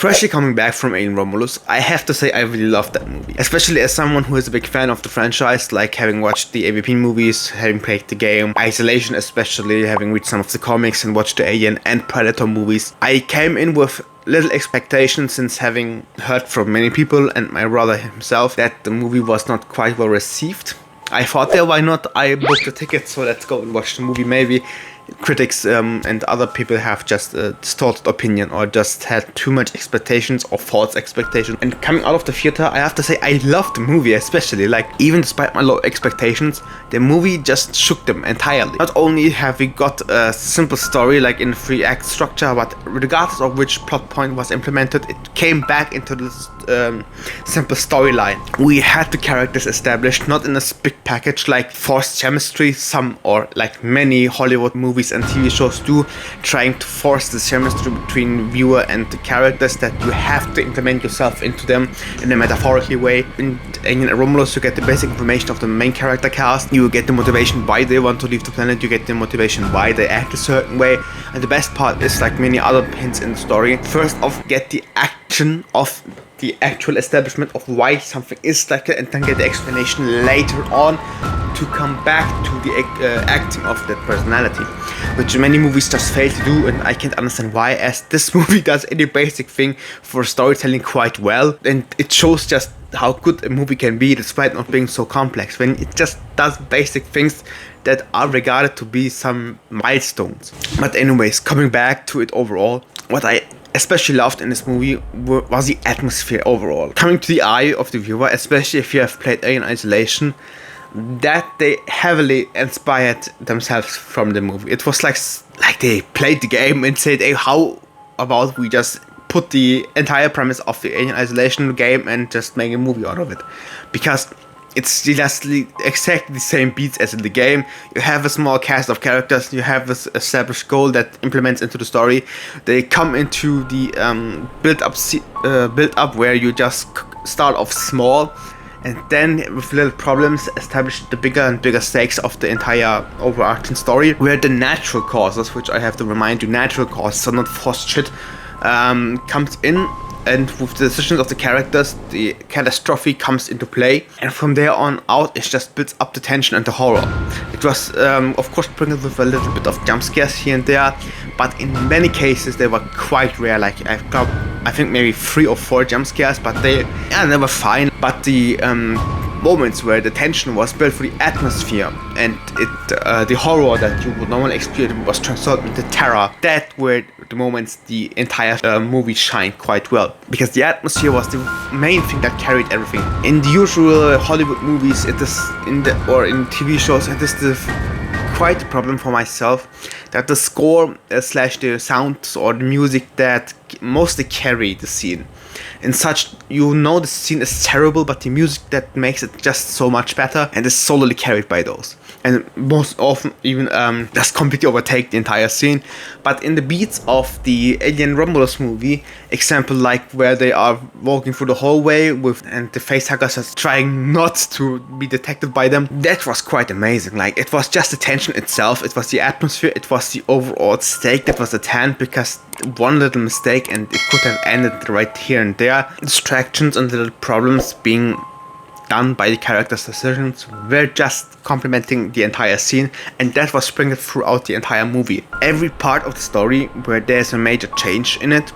Freshly coming back from Alien Romulus, I have to say I really loved that movie. Especially as someone who is a big fan of the franchise, like having watched the AVP movies, having played the game, Isolation especially, having read some of the comics and watched the Alien and Predator movies. I came in with little expectation since having heard from many people and my brother himself that the movie was not quite well received. I thought, yeah, why not? I booked a ticket, so let's go and watch the movie. Maybe critics and other people have just a distorted opinion or just had too much expectations or false expectations. And coming out of the theater, I have to say I loved the movie, especially. Like, even despite my low expectations, the movie just shook them entirely. Not only have we got a simple story like in 3-act structure, but regardless of which plot point was implemented, it came back into this simple storyline. We had the characters established, not in a big package like forced chemistry, some or like many Hollywood movies and TV shows do, trying to force the chemistry between viewer and the characters that you have to implement yourself into them in a metaphorically way. In Alien Romulus, you get the basic information of the main character cast, you get the motivation why they want to leave the planet, you get the motivation why they act a certain way, and the best part is, like many other hints in the story, first off get the action of the actual establishment of why something is like that, and then get the explanation later on to come back to the acting of that personality, which many movies just fail to do, and I can't understand why, as this movie does any basic thing for storytelling quite well, and it shows just how good a movie can be despite not being so complex, when it just does basic things that are regarded to be some milestones. But anyways, coming back to it overall, what I especially loved in this movie was the atmosphere overall. Coming to the eye of the viewer, especially if you have played Alien Isolation, that they heavily inspired themselves from the movie. It was like they played the game and said, hey, how about we just put the entire premise of the Alien Isolation game and just make a movie out of it. Because it's just exactly the same beats as in the game. You have a small cast of characters, you have this established goal that implements into the story. They come into the build up where you just start off small, and then with little problems establish the bigger and bigger stakes of the entire overarching story, where the natural causes, which I have to remind you, natural causes are not forced shit, comes in. And with the decisions of the characters, the catastrophe comes into play, and from there on out, it just builds up the tension and the horror. It was, of course, sprinkled with a little bit of jump scares here and there, but in many cases they were quite rare. Like I think maybe 3 or 4 jump scares, but they were fine. But the moments where the tension was built for the atmosphere and the horror that you would normally experience was transformed into terror, that were the moments the entire movie shined quite well, because the atmosphere was the main thing that carried everything. In the usual Hollywood movies, in TV shows, it is quite a problem for myself that the score slash the sounds or the music that mostly carry the scene. In such, the scene is terrible, but the music that makes it just so much better and is solely carried by those. And most often even does completely overtake the entire scene. But in the beats of the Alien Romulus movie, example like where they are walking through the hallway and the facehuggers are trying not to be detected by them, that was quite amazing. Like, it was just the tension itself, it was the atmosphere, it was the overall stake that was at hand, because one little mistake and it could have ended right here and there. Distractions and little problems being done by the characters' decisions were just complementing the entire scene, and that was sprinkled throughout the entire movie. Every part of the story where there's a major change in it,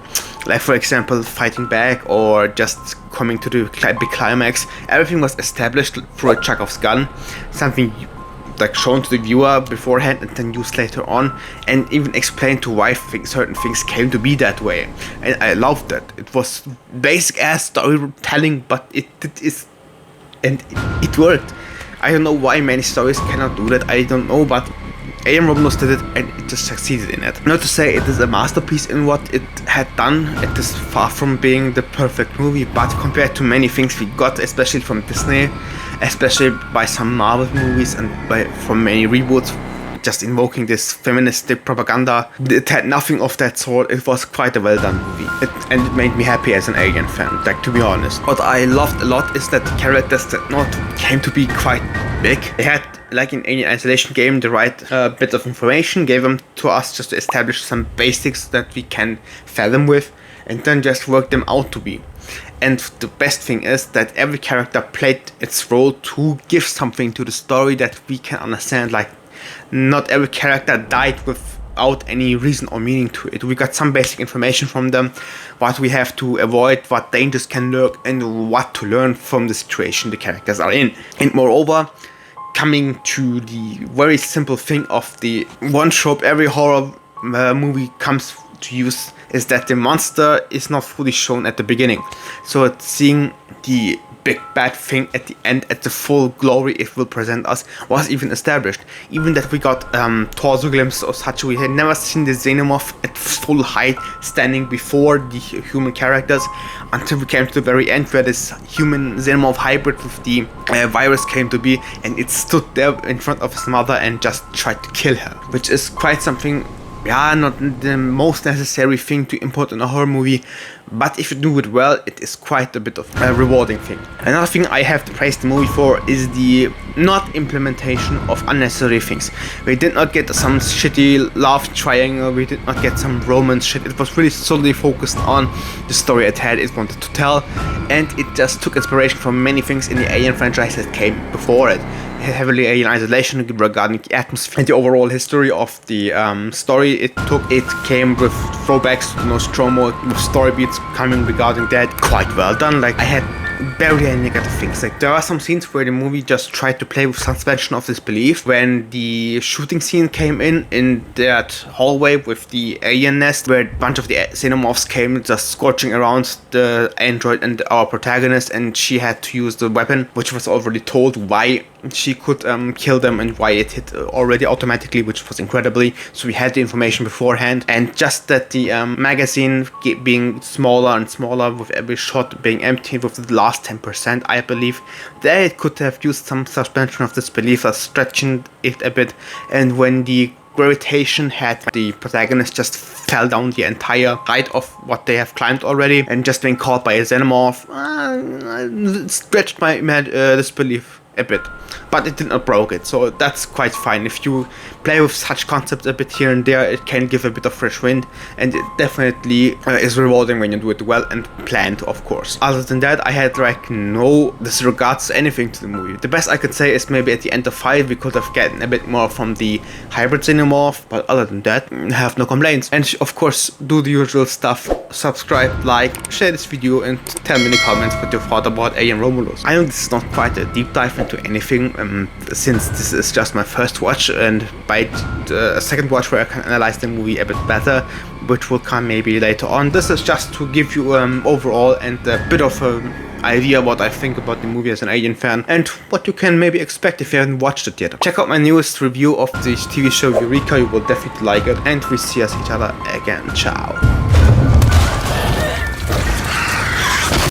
like for example fighting back or just coming to the big climax, everything was established through a Chekhov's gun, something like shown to the viewer beforehand and then used later on, and even explained to why certain things came to be that way. And I loved that. It was basic ass storytelling, but it worked. I don't know why many stories cannot do that, I don't know, but Alien Romulus did it and it just succeeded in it. Not to say it is a masterpiece in what it had done, it is far from being the perfect movie, but compared to many things we got, especially from Disney, especially by some Marvel movies and from many reboots, just invoking this feministic propaganda, it had nothing of that sort. It was quite a well done movie, and it made me happy as an Alien fan, like, to be honest. What I loved a lot is that the characters that came to be quite big. They had, like in Alien Isolation game, the right bit of information, gave them to us just to establish some basics that we can fathom with. and then just work them out to be. And the best thing is that every character played its role to give something to the story that we can understand. Like, not every character died without any reason or meaning to it. We got some basic information from them, what we have to avoid, what dangers can lurk, and what to learn from the situation the characters are in. And moreover, coming to the very simple thing of the one trope every horror movie comes to use, is that the monster is not fully shown at the beginning. So it's seeing the big bad thing at the end, at the full glory it will present us, was even established. Even that we got torso glimpses or such. We had never seen the xenomorph at full height standing before the human characters until we came to the very end, where this human xenomorph hybrid with the virus came to be, and it stood there in front of his mother and just tried to kill her, which is quite something. Yeah, not the most necessary thing to import in a horror movie, but if you do it well, it is quite a bit of a rewarding thing. Another thing I have to praise the movie for is the not implementation of unnecessary things. We did not get some shitty love triangle, we did not get some romance shit. It was really solely focused on the story it had, it wanted to tell, and it just took inspiration from many things in the Alien franchise that came before it. Heavily Alien Isolation regarding the atmosphere and the overall history of the story it took. It came with throwbacks to Nostromo, with story beats coming regarding that. Quite well done. Like, I had barely any negative things. Like, there are some scenes where the movie just tried to play with suspension of disbelief. When the shooting scene came in that hallway with the alien nest, where a bunch of the xenomorphs came just scorching around the android and our protagonist, and she had to use the weapon, which was already told why she could kill them and why it hit already automatically, which was incredibly. So we had the information beforehand, and just that the magazine being smaller and smaller with every shot being emptied with the last 10%, I believe, there it could have used some suspension of disbelief, stretching it a bit. And when the gravitation had the protagonist just fell down the entire height of what they have climbed already, and just being caught by a xenomorph, stretched my disbelief a bit, but it did not broke it, so that's quite fine. If you play with such concepts a bit here and there, it can give a bit of fresh wind, and it definitely is rewarding when you do it well and planned, of course. Other than that, I had like no disregards anything to the movie. The best I could say is maybe at the end of 5 we could have gotten a bit more from the hybrid xenomorph, but other than that, I have no complaints. And of course, do the usual stuff: subscribe, like, share this video, and tell me in the comments what you thought about Alien Romulus. I know this is not quite a deep dive into anything, since this is just my first watch, and by the second watch where I can analyze the movie a bit better, which will come maybe later on. This is just to give you overall and a bit of idea what I think about the movie as an Alien fan, and what you can maybe expect if you haven't watched it yet. Check out my newest review of the TV show Eureka, you will definitely like it, and we see us each other again. Ciao.